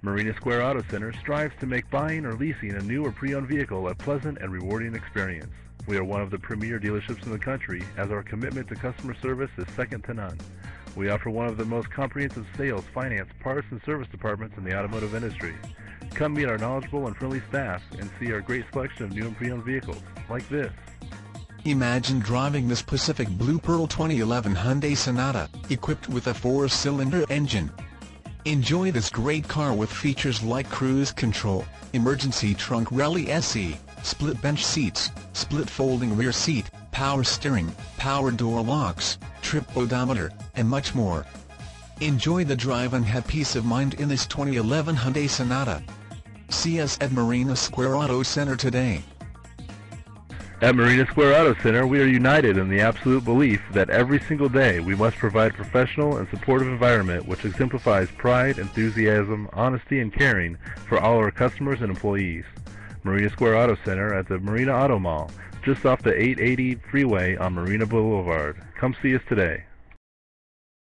Marina Square Auto Center strives to make buying or leasing a new or pre-owned vehicle a pleasant and rewarding experience. We are one of the premier dealerships in the country, as our commitment to customer service is second to none. We offer one of the most comprehensive sales, finance, parts, and service departments in the automotive industry. Come meet our knowledgeable and friendly staff and see our great selection of new and pre-owned vehicles, like this. Imagine driving this Pacific Blue Pearl 2011 Hyundai Sonata, equipped with a 4-cylinder engine. Enjoy this great car with features like cruise control, emergency trunk rally SE, split bench seats, split folding rear seat, power steering, power door locks, trip odometer, and much more. Enjoy the drive and have peace of mind in this 2011 Hyundai Sonata. See us at Marina Square Auto Center today. At Marina Square Auto Center, we are united in the absolute belief that every single day we must provide a professional and supportive environment which exemplifies pride, enthusiasm, honesty, and caring for all our customers and employees. Marina Square Auto Center at the Marina Auto Mall, just off the 880 freeway on Marina Boulevard. Come see us today.